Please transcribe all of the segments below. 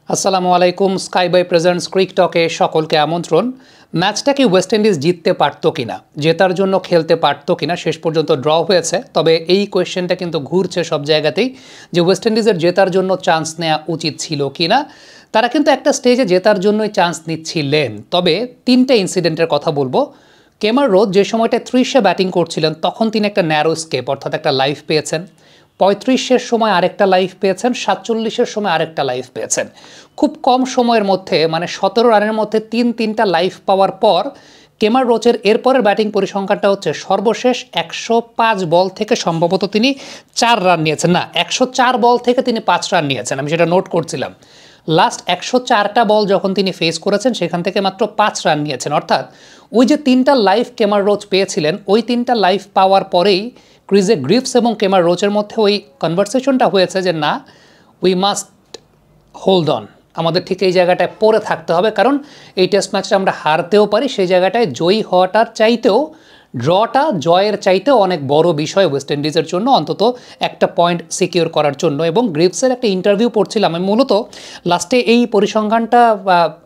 আসসালামু আলাইকুম sky by presents ক্রিক টকে সকলকে আমন্ত্রণ। ম্যাচটা কি ওয়েস্ট ইন্ডিজ জিততে পারতো কিনা, জেতার জন্য খেলতে পারতো কিনা, শেষ পর্যন্ত ড্র হয়েছে। তবে এই কোয়েশ্চেনটা কিন্তু ঘুরছে সব জায়গাতেই যে ওয়েস্ট ইন্ডিজের জেতার জন্য চান্স নেওয়া উচিত ছিল কিনা। তারা কিন্তু একটা স্টেজে জেতার জন্যই চান্স নিচ্ছিলেন। তবে তিনটে ইনসিডেন্টের কথা বলবো। কেমার রোচ যে সময়টা 30-এ ব্যাটিং করছিলেন তখন তিনি একটা ন্যারো স্কেপ অর্থাৎ একটা লাইফ পেয়েছেন। 35-এর সময় আরেকটা লাইফ পেয়েছেন, 47-এর সময় আরেকটা লাইফ পেয়েছেন। খুব কম সময়ের মধ্যে মানে 17 রানের মধ্যে তিনটা লাইফ পাওয়ার পর কেমার রোচের এরপরের ব্যাটিং পরিসংখ্যানটা হচ্ছে সর্বশেষ 105 বল থেকে সম্ভবত তিনি 4 রান নিয়েছেন, না 104 বল থেকে তিনি 5 রান নিয়েছেন, আমি সেটা নোট করছিলাম। লাস্ট 104টা বল যখন তিনি ফেস করেছেন সেখান থেকে মাত্র 5 রান নিয়েছেন। অর্থাৎ ওই যে তিনটা লাইফ কেমার রোচ পেয়েছিলেন, ওই তিনটা লাইফ পাওয়ার পরেই ক্রিজে গ্রিফস এবং কেমার রোচের মধ্যে ওই কনভারসেশনটা হয়েছে যে না, উই মাস্ট হোল্ড অন, আমাদের ঠিক এই জায়গাটায় পড়ে থাকতে হবে, কারণ এই টেস্ট ম্যাচটা আমরা হারতেও পারি, সেই জায়গাটায় জয়ী হওয়াটার চাইতেও ড্রটা জয়ের চাইতেও অনেক বড় বিষয় ওয়েস্ট ইন্ডিজের জন্য, অন্তত একটা পয়েন্ট সিকিউর করার জন্য। এবং গ্রিফসের একটা ইন্টারভিউ পড়ছিলাম আমি, মূলত লাস্টে এই পরিসংখ্যানটা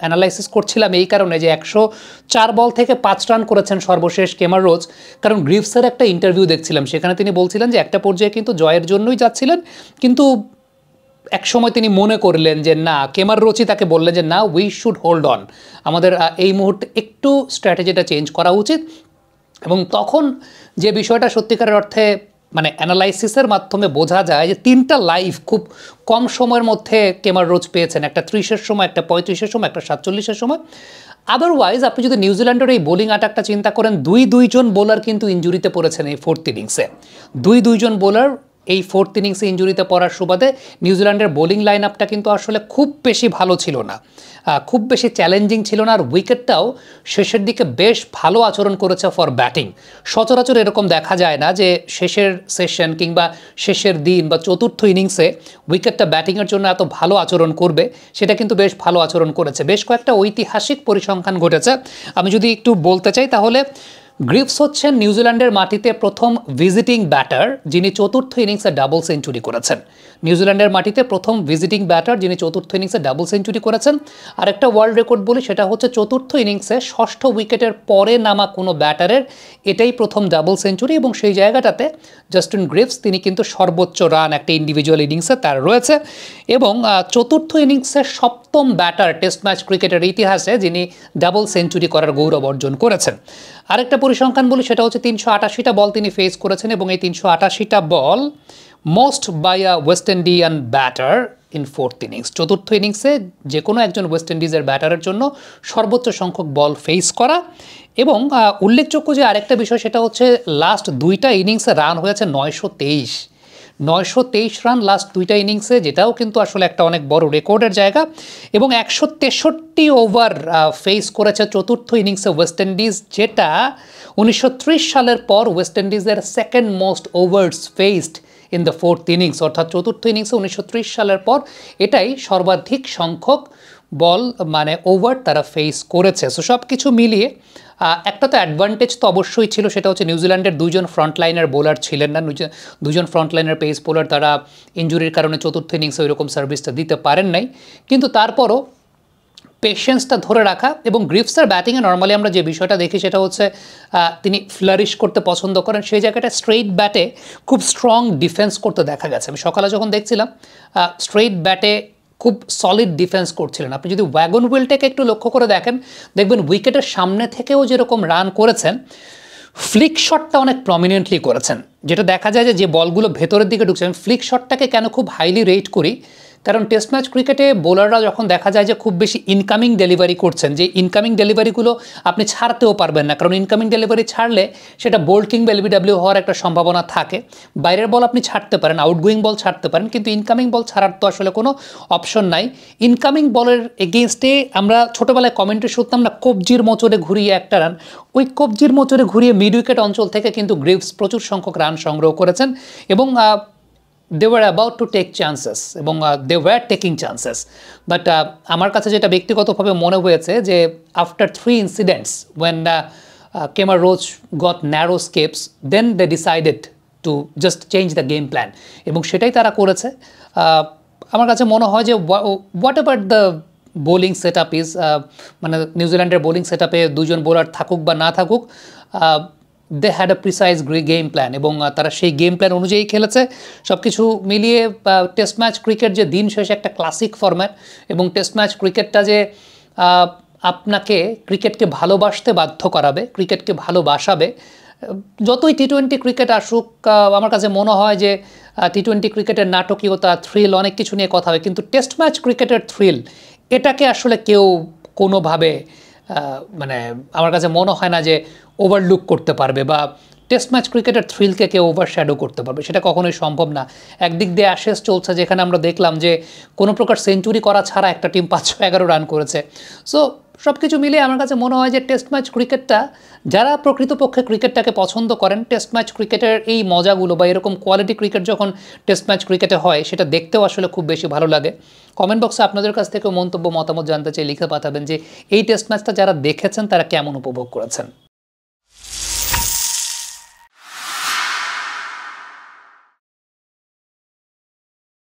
অ্যানালাইসিস করছিলাম এই কারণে যে 104 বল থেকে 5 রান করেছেন সর্বশেষ কেমার রোচ, কারণ গ্রিফসের একটা ইন্টারভিউ দেখছিলাম, সেখানে তিনি বলছিলেন যে একটা পর্যায়ে কিন্তু জয়ের জন্যই যাচ্ছিলেন, কিন্তু এক সময় তিনি মনে করলেন যে না, কেমার রোচই তাকে বললেন যে না, উই শুড হোল্ড অন, আমাদের এই মুহূর্তে একটু স্ট্র্যাটেজিটা চেঞ্জ করা উচিত। এবং তখন যে বিষয়টা সত্যিকারের অর্থে মানে অ্যানালাইসিসের মাধ্যমে বোঝা যায় যে তিনটা লাইফ খুব কম সময়ের মধ্যে কেমার রোচ পেয়েছেন, একটা 30-এর সময়, একটা 35-এর সময়, একটা 47-এর সময়। আদারওয়াইজ আপনি যদি নিউজিল্যান্ডের এই বোলিং অ্যাটাকটা চিন্তা করেন, দুইজন বোলার কিন্তু ইঞ্জুরিতে পড়েছেন এই ফোর্থ ইনিংসে। দুইজন বোলার এই ফোর্থ ইনিংসে ইঞ্জুরিতে পড়ার সুবাদে নিউজিল্যান্ডের বোলিং লাইন আপটা কিন্তু আসলে খুব বেশি ভালো ছিল না, খুব বেশি চ্যালেঞ্জিং ছিল না। আর উইকেটটাও শেষের দিকে বেশ ভালো আচরণ করেছে ফর ব্যাটিং। সচরাচর এরকম দেখা যায় না যে শেষের সেশন কিংবা শেষের দিন বা চতুর্থ ইনিংসে উইকেটটা ব্যাটিংয়ের জন্য এত ভালো আচরণ করবে, সেটা কিন্তু বেশ ভালো আচরণ করেছে। বেশ কয়েকটা ঐতিহাসিক পরিসংখ্যান ঘটেছে, আমি যদি একটু বলতে চাই তাহলে গ্রিফস হচ্ছেন নিউজিল্যান্ডের মাটিতে প্রথম ভিজিটিং ব্যাটার যিনি চতুর্থ ইনিংসে ডাবল সেঞ্চুরি করেছেন। নিউজিল্যান্ডের মাটিতে প্রথম ভিজিটিং ব্যাটার যিনি চতুর্থ ইনিংসে ডাবল সেঞ্চুরি করেছেন। আরেকটা ওয়ার্ল্ড রেকর্ড বলি, সেটা হচ্ছে চতুর্থ ইনিংসে ষষ্ঠ উইকেটের পরে নামা কোনো ব্যাটারের এটাই প্রথম ডাবল সেঞ্চুরি। এবং সেই জায়গাটাতে জাস্টিন গ্রিফস তিনি কিন্তু সর্বোচ্চ রান একটা ইন্ডিভিজুয়াল ইনিংসে তার রয়েছে, এবং চতুর্থ ইনিংসে সপ্তম ব্যাটার টেস্ট ম্যাচ ক্রিকেটের ইতিহাসে যিনি ডাবল সেঞ্চুরি করার গৌরব অর্জন করেছেন। আরেকটা পরিসংখ্যান বলি, সেটা হচ্ছে 388টা বল তিনি ফেস করেছেন, এবং এই 388টা ball most by a West Indian batter in fourth innings. চতুর্থ ইনিংসে যে কোনো একজন ওয়েস্ট ইন্ডিজের ব্যাটারের জন্য সর্বোচ্চ সংখ্যক বল ফেস করা। এবং উল্লেখযোগ্য যে আরেকটা বিষয়, সেটা হচ্ছে লাস্ট দুইটা ইনিংসে রান হয়েছে 923 রান লাস্ট দুইটা ইনিংসে, যেটাও কিন্তু আসলে একটা অনেক বড় রেকর্ডের জায়গা। এবং 163 ওভার ফেস করেছে চতুর্থ ইনিংসে ওয়েস্ট ইন্ডিজ, যেটা 1930 সালের পর ওয়েস্ট ইন্ডিজের second most ওভার্স faced in the fourth innings. অর্থাৎ চতুর্থ ইনিংসে 1930 সালের পর এটাই সর্বাধিক সংখ্যক বল মানে ওভার তারা ফেস করেছে। সো সব কিছু মিলিয়ে একটা তো অ্যাডভান্টেজ তো অবশ্যই ছিল, সেটা হচ্ছে নিউজিল্যান্ডের দুইজন ফ্রন্টলাইনার বোলার ছিলেন না, দুজন ফ্রন্টলাইনার পেস বোলার তারা ইঞ্জুরির কারণে চতুর্থ ইনিংসে ওইরকম সার্ভিসটা দিতে পারেন নাই। কিন্তু তারপরও পেশেন্সটা ধরে রাখা। এবং গ্রিফসের ব্যাটিংয়ে নর্মালি আমরা যে বিষয়টা দেখি সেটা হচ্ছে তিনি ফ্লারিশ করতে পছন্দ করেন, সেই জায়গাটা স্ট্রেইট ব্যাটে খুব স্ট্রং ডিফেন্স করতে দেখা গেছে। আমি সকালে যখন দেখছিলাম স্ট্রেইট ব্যাটে খুব সলিড ডিফেন্স করছিলেন। আপনি যদি ওয়াগন হুইলটাকে একটু লক্ষ্য করে দেখেন, দেখবেন উইকেটের সামনে থেকেও যেরকম রান করেছেন, ফ্লিক শটটা অনেক প্রমিনেন্টলি করেছেন, যেটা দেখা যায় যে বলগুলো ভেতরের দিকে ঢুকছেন। ফ্লিক শটটাকে কেন খুব হাইলি রেট করি, কারণ টেস্ট ম্যাচ ক্রিকেটে বোলাররা যখন দেখা যায় যে খুব বেশি ইনকামিং ডেলিভারি করছেন, যে ইনকামিং ডেলিভারিগুলো আপনি ছাড়তেও পারবেন না, কারণ ইনকামিং ডেলিভারি ছাড়লে সেটা বোল্ড কিংবা এলবিডব্লিউ হওয়ার একটা সম্ভাবনা থাকে। বাইরের বল আপনি ছাড়তে পারেন, আউটগোয়িং বল ছাড়তে পারেন, কিন্তু ইনকামিং বল ছাড়ার তো আসলে কোনো অপশন নাই। ইনকামিং বলের এগেনস্টে আমরা ছোটোবেলায় কমেন্টে শুনতাম না, কবজির মোচড়ে ঘুরিয়ে একটা রান, ওই কবজির মোচড়ে ঘুরিয়ে মিড উইকেট অঞ্চল থেকে কিন্তু গ্রিফস প্রচুর সংখ্যক রান সংগ্রহ করেছেন। এবং they were about to take chances এবং they were taking chances, but আমার কাছে যেটা ব্যক্তিগতভাবে মনে হয়েছে যে after 3 incidents when Kemar Roach got narrow escapes, then they decided to just change the game plan এবং সেটাই তারা করেছে। আমার কাছে মনে হয় যে what ever the bowling set up is, মানে নিউজিল্যান্ডের বোলিং সেট আপে দুজন বোলার থাকুক বা না থাকুক, they had a precise game plan এবং তারা সেই গেম প্ল্যান অনুযায়ী খেলেছে। সব কিছু মিলিয়ে টেস্ট ম্যাচ ক্রিকেট যে দিন শেষে একটা ক্লাসিক ফরম্যাট, এবং টেস্ট ম্যাচ ক্রিকেটটা যে আপনাকে ক্রিকেটকে ভালোবাসতে বাধ্য করাবে, ক্রিকেটকে ভালোবাসাবে। যতই টি-20 ক্রিকেট আসুক, আমার কাছে মনে হয় যে টি-20 ক্রিকেটের নাটকীয়তা, থ্রিল, অনেক কিছু নিয়ে কথা হয়, কিন্তু টেস্ট ম্যাচ ক্রিকেটের থ্রিল এটাকে আসলে কেউ কোনোভাবে মানে আমার কাছে মনে হয় না যে ওভারলুক করতে পারবে, বা টেস্ট ম্যাচ ক্রিকেটের থ্রিলকে কেউ ওভারশ্যাডো করতে পারবে, সেটা কখনোই সম্ভব না। একদিক দিয়ে অ্যাশেজ চলছে, যেখানে আমরা দেখলাম যে কোনো প্রকার সেঞ্চুরি করা ছাড়া একটা টিম 511 রান করেছে। সো সব কিছু মিলিয়ে আমার কাছে মনে হয় যে টেস্ট ম্যাচ ক্রিকেটটা, যারা প্রকৃতপক্ষে ক্রিকেটটাকে পছন্দ করেন, টেস্ট ম্যাচ ক্রিকেটের এই মজাগুলো বা এরকম কোয়ালিটি ক্রিকেট যখন টেস্ট ম্যাচ ক্রিকেটে হয়, সেটা দেখতেও আসলে খুব বেশি ভালো লাগে। কমেন্ট বক্সে আপনাদের কাছ থেকে মন্তব্য, মতামত জানতে চাই, লিখে পাঠাবেন যে এই টেস্ট ম্যাচটা যারা দেখেছেন তারা কেমন উপভোগ করেছেন।